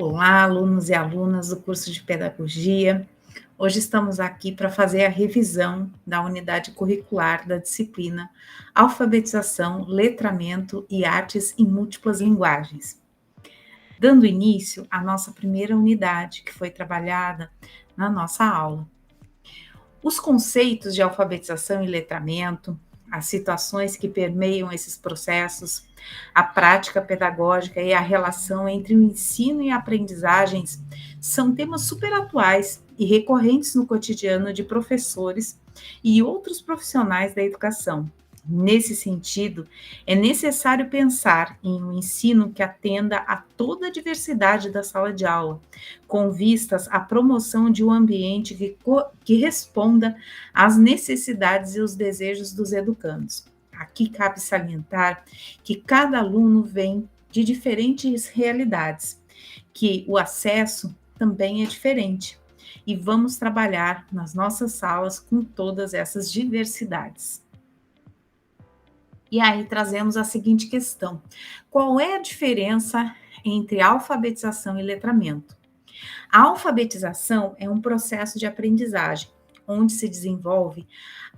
Olá, alunos e alunas do curso de Pedagogia. Hoje estamos aqui para fazer a revisão da unidade curricular da disciplina Alfabetização, Letramento e Artes em Múltiplas Linguagens. Dando início à nossa primeira unidade, que foi trabalhada na nossa aula. Os conceitos de alfabetização e letramento, as situações que permeiam esses processos, a prática pedagógica e a relação entre o ensino e a aprendizagens são temas super atuais e recorrentes no cotidiano de professores e outros profissionais da educação. Nesse sentido, é necessário pensar em um ensino que atenda a toda a diversidade da sala de aula, com vistas à promoção de um ambiente que responda às necessidades e os desejos dos educandos. Aqui cabe salientar que cada aluno vem de diferentes realidades, que o acesso também é diferente, e vamos trabalhar nas nossas salas com todas essas diversidades. E aí trazemos a seguinte questão: qual é a diferença entre alfabetização e letramento? A alfabetização é um processo de aprendizagem, onde se desenvolve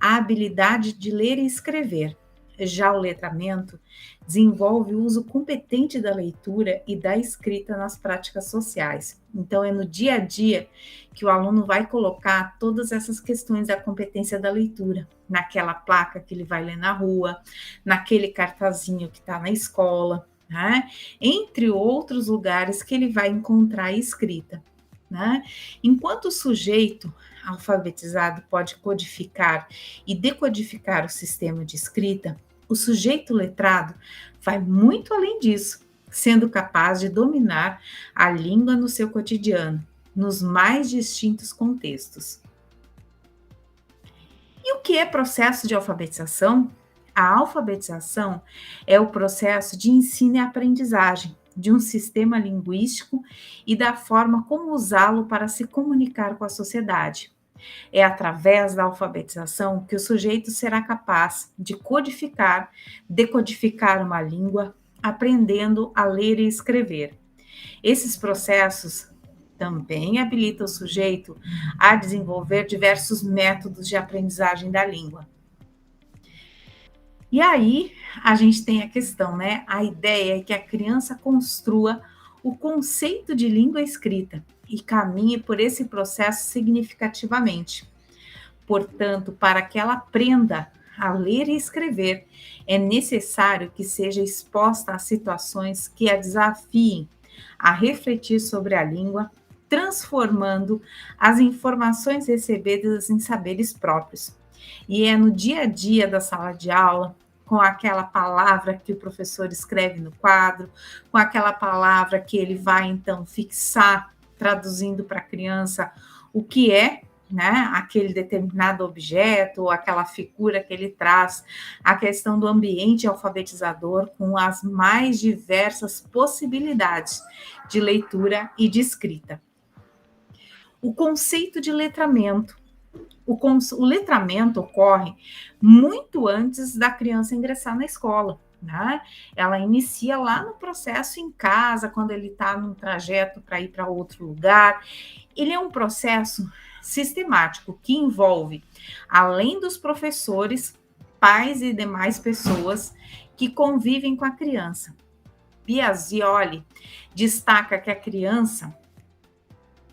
a habilidade de ler e escrever. Já o letramento desenvolve o uso competente da leitura e da escrita nas práticas sociais. Então, é no dia a dia que o aluno vai colocar todas essas questões da competência da leitura, naquela placa que ele vai ler na rua, naquele cartazinho que está na escola, né? Entre outros lugares que ele vai encontrar escrita. Né? Enquanto o sujeito alfabetizado pode codificar e decodificar o sistema de escrita, o sujeito letrado vai muito além disso, sendo capaz de dominar a língua no seu cotidiano, nos mais distintos contextos. E o que é processo de alfabetização? A alfabetização é o processo de ensino e aprendizagem de um sistema linguístico e da forma como usá-lo para se comunicar com a sociedade. É através da alfabetização que o sujeito será capaz de codificar, decodificar uma língua, aprendendo a ler e escrever. Esses processos também habilitam o sujeito a desenvolver diversos métodos de aprendizagem da língua. E aí, a gente tem a questão, né? A ideia é que a criança construa o conceito de língua escrita e caminhe por esse processo significativamente. Portanto, para que ela aprenda a ler e escrever, é necessário que seja exposta a situações que a desafiem a refletir sobre a língua, transformando as informações recebidas em saberes próprios. E é no dia a dia da sala de aula, com aquela palavra que o professor escreve no quadro, com aquela palavra que ele vai, então, fixar, traduzindo para a criança o que é, né, aquele determinado objeto ou aquela figura que ele traz, a questão do ambiente alfabetizador com as mais diversas possibilidades de leitura e de escrita. O conceito de letramento. O letramento ocorre muito antes da criança ingressar na escola, né? Ela inicia lá no processo em casa, quando ele está num trajeto para ir para outro lugar. Ele é um processo sistemático que envolve, além dos professores, pais e demais pessoas que convivem com a criança. Biasioli destaca que a criança,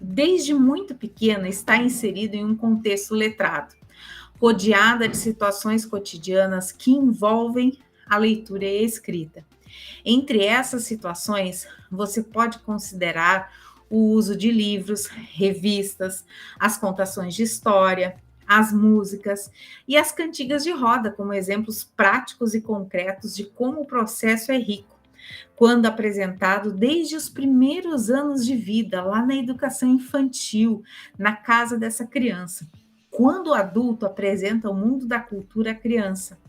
desde muito pequena, está inserida em um contexto letrado, rodeada de situações cotidianas que envolvem a leitura e a escrita. Entre essas situações, você pode considerar o uso de livros, revistas, as contações de história, as músicas e as cantigas de roda, como exemplos práticos e concretos de como o processo é rico, quando apresentado desde os primeiros anos de vida, lá na educação infantil, na casa dessa criança. Quando o adulto apresenta o mundo da cultura à criança,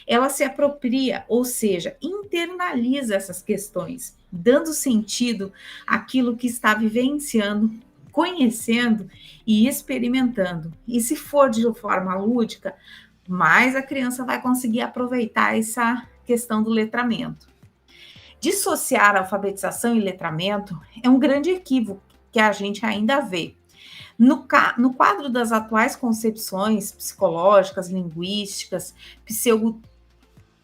ela se apropria, ou seja, internaliza essas questões, dando sentido àquilo que está vivenciando, conhecendo e experimentando. E se for de forma lúdica, mais a criança vai conseguir aproveitar essa questão do letramento. Dissociar alfabetização e letramento é um grande equívoco que a gente ainda vê. No quadro das atuais concepções psicológicas, linguísticas,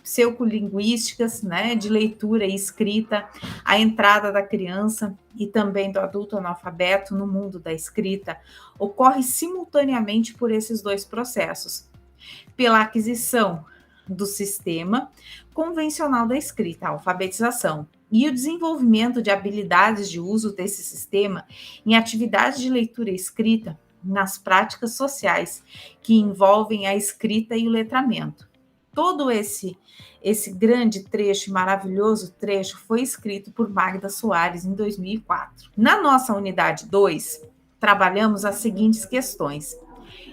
pseudolinguísticas, né, de leitura e escrita, a entrada da criança e também do adulto analfabeto no mundo da escrita ocorre simultaneamente por esses dois processos. Pela aquisição do sistema convencional da escrita, a alfabetização, e o desenvolvimento de habilidades de uso desse sistema em atividades de leitura e escrita nas práticas sociais que envolvem a escrita e o letramento. Todo esse grande trecho, maravilhoso trecho, foi escrito por Magda Soares em 2004. Na nossa unidade 2, trabalhamos as seguintes questões.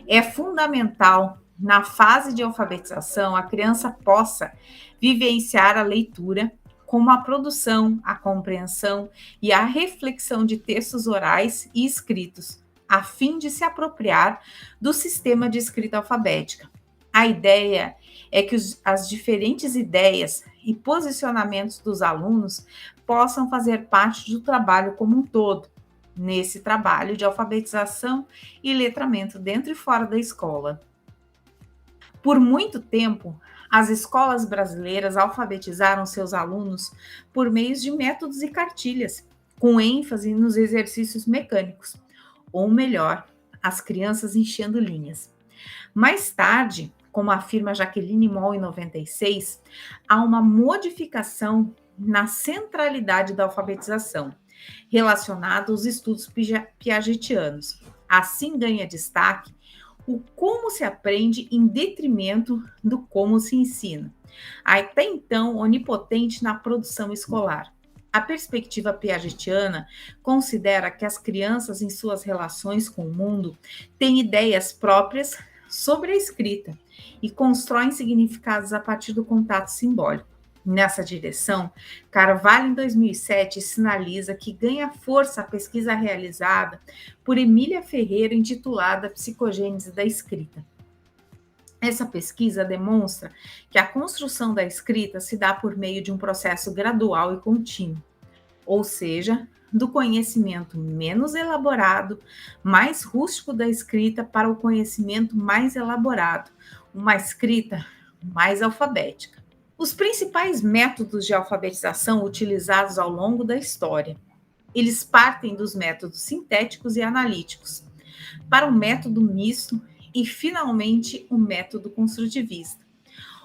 É fundamental, na fase de alfabetização, a criança possa vivenciar a leitura como a produção, a compreensão e a reflexão de textos orais e escritos, a fim de se apropriar do sistema de escrita alfabética. A ideia é que as diferentes ideias e posicionamentos dos alunos possam fazer parte do trabalho como um todo, nesse trabalho de alfabetização e letramento dentro e fora da escola. Por muito tempo, as escolas brasileiras alfabetizaram seus alunos por meio de métodos e cartilhas, com ênfase nos exercícios mecânicos, ou melhor, as crianças enchendo linhas. Mais tarde, como afirma Jaqueline Moll em 96, há uma modificação na centralidade da alfabetização, relacionada aos estudos piagetianos. Assim ganha destaque o como se aprende em detrimento do como se ensina, até então onipotente na produção escolar. A perspectiva piagetiana considera que as crianças, em suas relações com o mundo, têm ideias próprias sobre a escrita e constroem significados a partir do contato simbólico. Nessa direção, Carvalho, em 2007, sinaliza que ganha força a pesquisa realizada por Emília Ferreira, intitulada Psicogênese da Escrita. Essa pesquisa demonstra que a construção da escrita se dá por meio de um processo gradual e contínuo, ou seja, do conhecimento menos elaborado, mais rústico da escrita para o conhecimento mais elaborado, uma escrita mais alfabética. Os principais métodos de alfabetização utilizados ao longo da história. Eles partem dos métodos sintéticos e analíticos para o método misto e, finalmente, o método construtivista.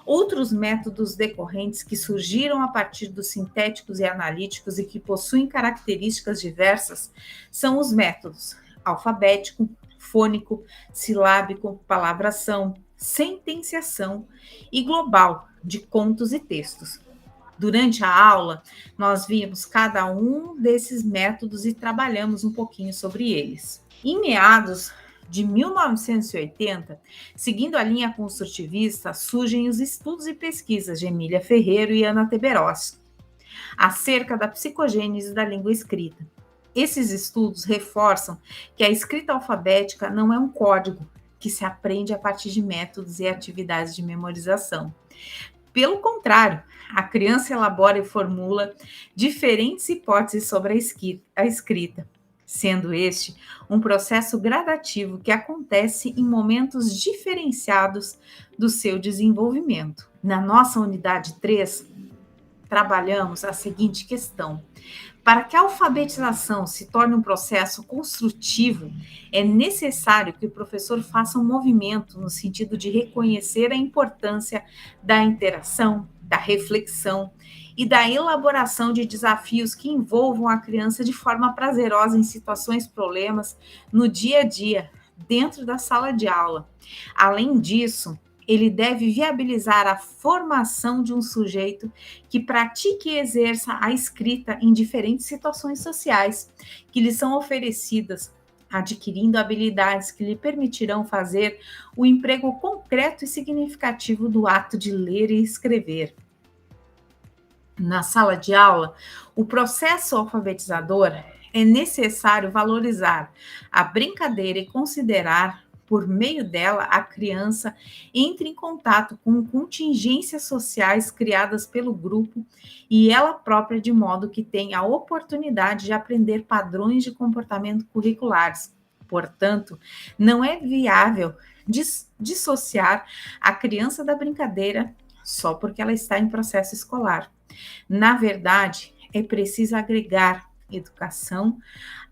Outros métodos decorrentes que surgiram a partir dos sintéticos e analíticos e que possuem características diversas são os métodos alfabético, fônico, silábico, palavração, sentenciação e global, de contos e textos. Durante a aula, nós vimos cada um desses métodos e trabalhamos um pouquinho sobre eles. Em meados de 1980, seguindo a linha construtivista, surgem os estudos e pesquisas de Emília Ferreira e Ana Teberossi acerca da psicogênese da língua escrita. Esses estudos reforçam que a escrita alfabética não é um código que se aprende a partir de métodos e atividades de memorização. Pelo contrário, a criança elabora e formula diferentes hipóteses sobre a escrita, sendo este um processo gradativo que acontece em momentos diferenciados do seu desenvolvimento. Na nossa unidade 3, trabalhamos a seguinte questão: para que a alfabetização se torne um processo construtivo, é necessário que o professor faça um movimento no sentido de reconhecer a importância da interação, da reflexão e da elaboração de desafios que envolvam a criança de forma prazerosa em situações problemas no dia a dia, dentro da sala de aula. Além disso, ele deve viabilizar a formação de um sujeito que pratique e exerça a escrita em diferentes situações sociais que lhe são oferecidas, adquirindo habilidades que lhe permitirão fazer o emprego concreto e significativo do ato de ler e escrever. Na sala de aula, o processo alfabetizador é necessário valorizar a brincadeira e considerar Por meio dela, a criança entra em contato com contingências sociais criadas pelo grupo e ela própria, de modo que tem a oportunidade de aprender padrões de comportamento curriculares. Portanto, não é viável dissociar a criança da brincadeira só porque ela está em processo escolar. Na verdade, é preciso agregar educação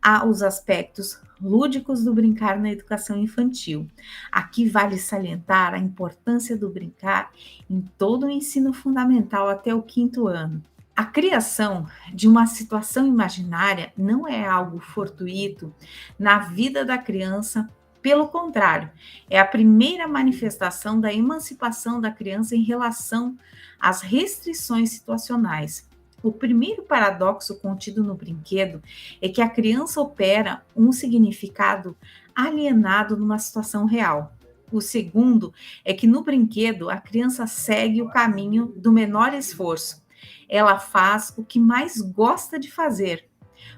aos aspectos lúdicos do brincar na educação infantil. Aqui vale salientar a importância do brincar em todo o ensino fundamental até o 5º ano. A criação de uma situação imaginária não é algo fortuito na vida da criança, pelo contrário, é a primeira manifestação da emancipação da criança em relação às restrições situacionais. O primeiro paradoxo contido no brinquedo é que a criança opera um significado alienado numa situação real. O segundo é que no brinquedo a criança segue o caminho do menor esforço. Ela faz o que mais gosta de fazer,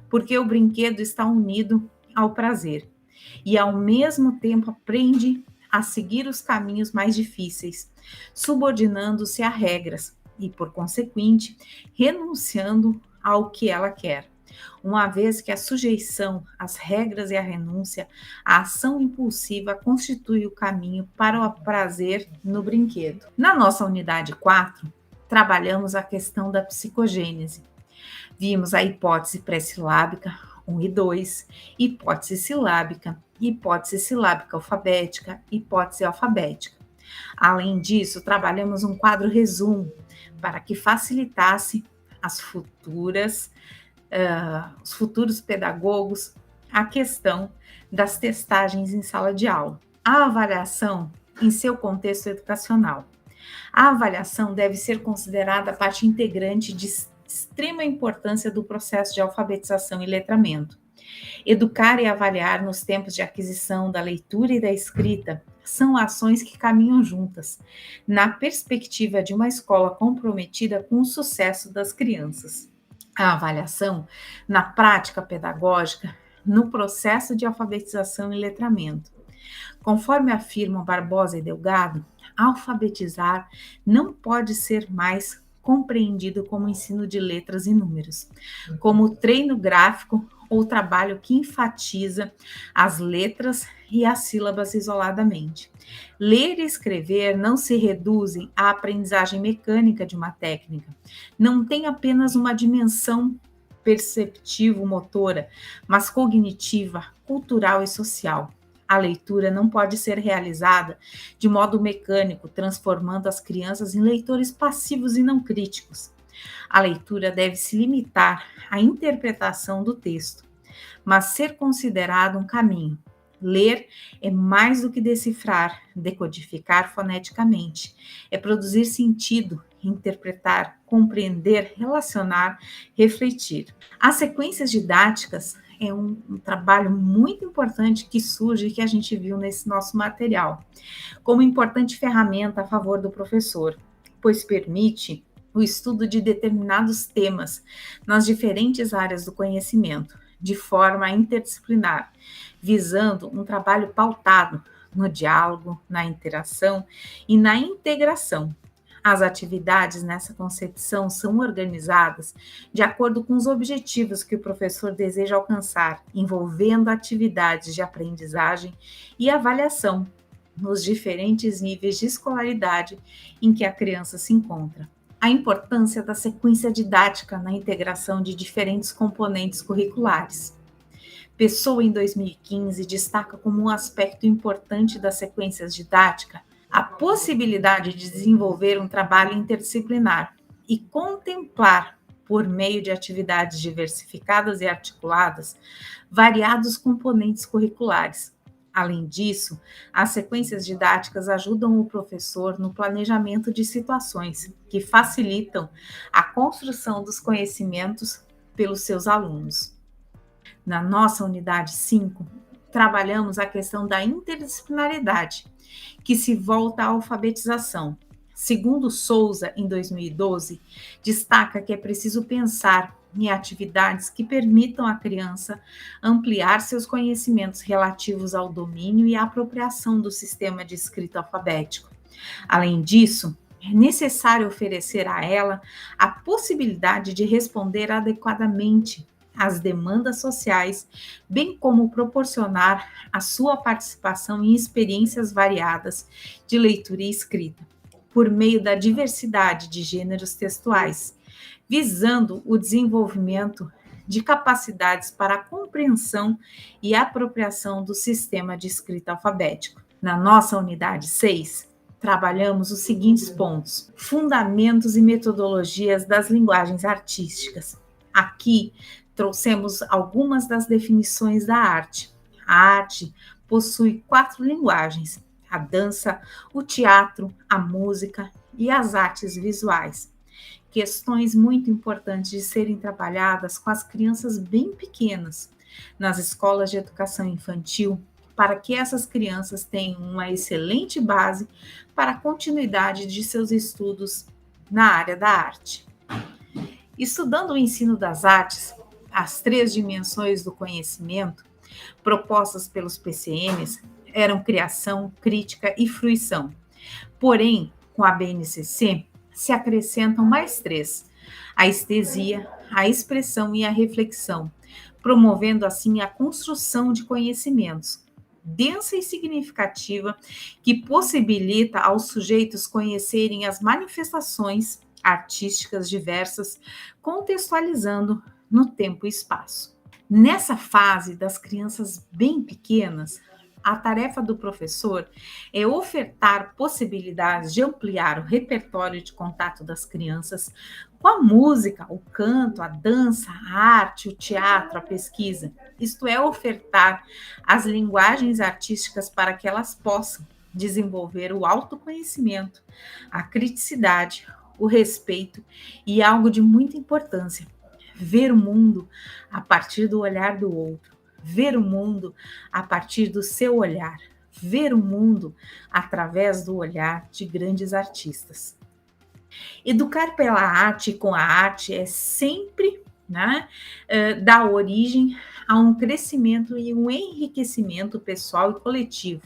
porque o brinquedo está unido ao prazer. E ao mesmo tempo aprende a seguir os caminhos mais difíceis, subordinando-se a regras e, por consequente, renunciando ao que ela quer. Uma vez que a sujeição às regras e a renúncia, a ação impulsiva constitui o caminho para o prazer no brinquedo. Na nossa unidade 4, trabalhamos a questão da psicogênese. Vimos a hipótese pré-silábica 1 e 2, hipótese silábica alfabética, hipótese alfabética. Além disso, trabalhamos um quadro resumo para que facilitasse os futuros pedagogos a questão das testagens em sala de aula. A avaliação em seu contexto educacional. A avaliação deve ser considerada parte integrante de extrema importância do processo de alfabetização e letramento. Educar e avaliar nos tempos de aquisição da leitura e da escrita são ações que caminham juntas, na perspectiva de uma escola comprometida com o sucesso das crianças. A avaliação, na prática pedagógica, no processo de alfabetização e letramento. Conforme afirmam Barbosa e Delgado, alfabetizar não pode ser mais compreendido como ensino de letras e números, como treino gráfico ou trabalho que enfatiza as letras e as sílabas isoladamente. Ler e escrever não se reduzem à aprendizagem mecânica de uma técnica, não tem apenas uma dimensão perceptivo-motora, mas cognitiva, cultural e social. A leitura não pode ser realizada de modo mecânico, transformando as crianças em leitores passivos e não críticos. A leitura deve se limitar à interpretação do texto, mas ser considerado um caminho. Ler é mais do que decifrar, decodificar foneticamente. É produzir sentido, interpretar, compreender, relacionar, refletir. As sequências didáticas é um trabalho muito importante que surge e que a gente viu nesse nosso material, como importante ferramenta a favor do professor, pois permite o estudo de determinados temas nas diferentes áreas do conhecimento, de forma interdisciplinar, visando um trabalho pautado no diálogo, na interação e na integração. As atividades nessa concepção são organizadas de acordo com os objetivos que o professor deseja alcançar, envolvendo atividades de aprendizagem e avaliação nos diferentes níveis de escolaridade em que a criança se encontra. A importância da sequência didática na integração de diferentes componentes curriculares. Pessoa, em 2015, destaca como um aspecto importante das sequências didáticas a possibilidade de desenvolver um trabalho interdisciplinar e contemplar, por meio de atividades diversificadas e articuladas, variados componentes curriculares. Além disso, as sequências didáticas ajudam o professor no planejamento de situações que facilitam a construção dos conhecimentos pelos seus alunos. Na nossa unidade 5, trabalhamos a questão da interdisciplinaridade, que se volta à alfabetização. Segundo Souza, em 2012, destaca que é preciso pensar e atividades que permitam à criança ampliar seus conhecimentos relativos ao domínio e à apropriação do sistema de escrita alfabético. Além disso, é necessário oferecer a ela a possibilidade de responder adequadamente às demandas sociais, bem como proporcionar a sua participação em experiências variadas de leitura e escrita, por meio da diversidade de gêneros textuais, visando o desenvolvimento de capacidades para a compreensão e apropriação do sistema de escrita alfabético. Na nossa unidade 6, trabalhamos os seguintes pontos: fundamentos e metodologias das linguagens artísticas. Aqui trouxemos algumas das definições da arte. A arte possui 4 linguagens: a dança, o teatro, a música e as artes visuais. Questões muito importantes de serem trabalhadas com as crianças bem pequenas, nas escolas de educação infantil, para que essas crianças tenham uma excelente base para a continuidade de seus estudos na área da arte. Estudando o ensino das artes, as 3 dimensões do conhecimento propostas pelos PCMs eram criação, crítica e fruição. Porém, com a BNCC, se acrescentam mais 3: a estesia, a expressão e a reflexão, promovendo assim a construção de conhecimentos densa e significativa que possibilita aos sujeitos conhecerem as manifestações artísticas diversas, contextualizando no tempo e espaço. Nessa fase das crianças bem pequenas, a tarefa do professor é ofertar possibilidades de ampliar o repertório de contato das crianças com a música, o canto, a dança, a arte, o teatro, a pesquisa. Isto é, ofertar as linguagens artísticas para que elas possam desenvolver o autoconhecimento, a criticidade, o respeito e algo de muita importância: ver o mundo a partir do olhar do outro, ver o mundo a partir do seu olhar, ver o mundo através do olhar de grandes artistas. Educar pela arte e com a arte é sempre, né, dar origem a um crescimento e um enriquecimento pessoal e coletivo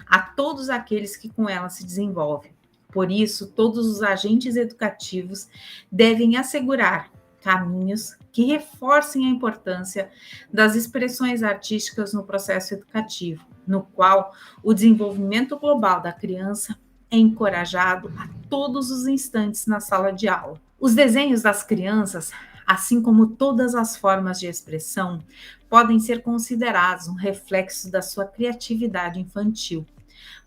a todos aqueles que com ela se desenvolvem. Por isso, todos os agentes educativos devem assegurar caminhos que reforcem a importância das expressões artísticas no processo educativo, no qual o desenvolvimento global da criança é encorajado a todos os instantes na sala de aula. Os desenhos das crianças, assim como todas as formas de expressão, podem ser considerados um reflexo da sua criatividade infantil,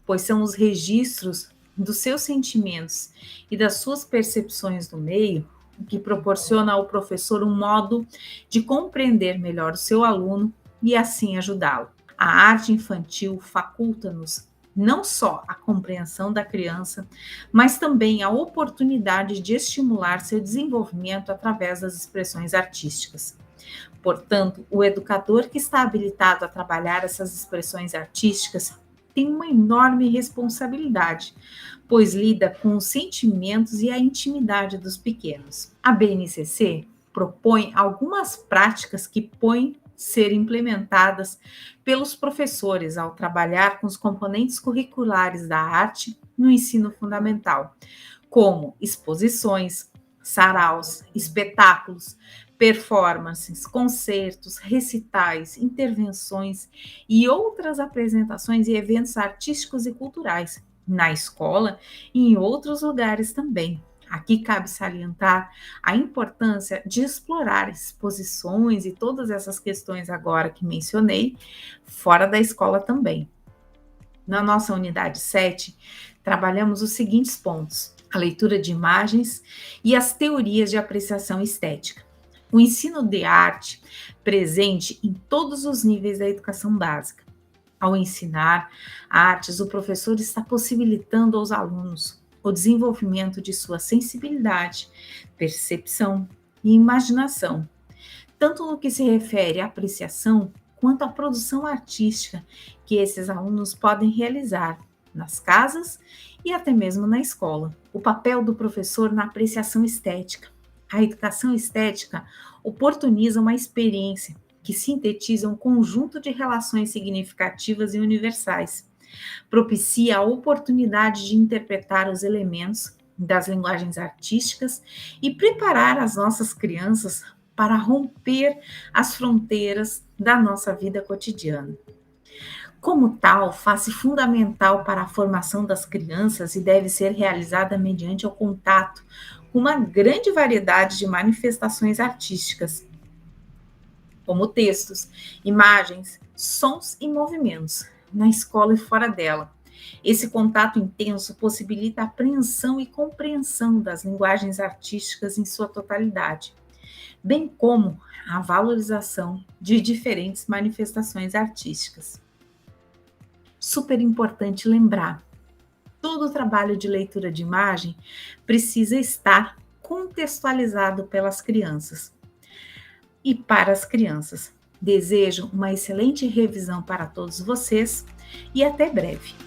pois são os registros dos seus sentimentos e das suas percepções do meio que proporciona ao professor um modo de compreender melhor o seu aluno e assim ajudá-lo. A arte infantil faculta-nos não só a compreensão da criança, mas também a oportunidade de estimular seu desenvolvimento através das expressões artísticas. Portanto, o educador que está habilitado a trabalhar essas expressões artísticas tem uma enorme responsabilidade, pois lida com os sentimentos e a intimidade dos pequenos. A BNCC propõe algumas práticas que podem ser implementadas pelos professores ao trabalhar com os componentes curriculares da arte no ensino fundamental, como exposições, saraus, espetáculos, performances, concertos, recitais, intervenções e outras apresentações e eventos artísticos e culturais, na escola e em outros lugares também. Aqui cabe salientar a importância de explorar exposições e todas essas questões agora que mencionei, fora da escola também. Na nossa unidade 7, trabalhamos os seguintes pontos: a leitura de imagens e as teorias de apreciação estética. O ensino de arte presente em todos os níveis da educação básica. Ao ensinar artes, o professor está possibilitando aos alunos o desenvolvimento de sua sensibilidade, percepção e imaginação, tanto no que se refere à apreciação quanto à produção artística que esses alunos podem realizar nas casas e até mesmo na escola. O papel do professor na apreciação estética A educação estética oportuniza uma experiência que sintetiza um conjunto de relações significativas e universais, propicia a oportunidade de interpretar os elementos das linguagens artísticas e preparar as nossas crianças para romper as fronteiras da nossa vida cotidiana. Como tal, face fundamental para a formação das crianças e deve ser realizada mediante o contato com uma grande variedade de manifestações artísticas, como textos, imagens, sons e movimentos, na escola e fora dela. Esse contato intenso possibilita a apreensão e compreensão das linguagens artísticas em sua totalidade, bem como a valorização de diferentes manifestações artísticas. Super importante lembrar, todo o trabalho de leitura de imagem precisa estar contextualizado pelas crianças e para as crianças. Desejo uma excelente revisão para todos vocês e até breve.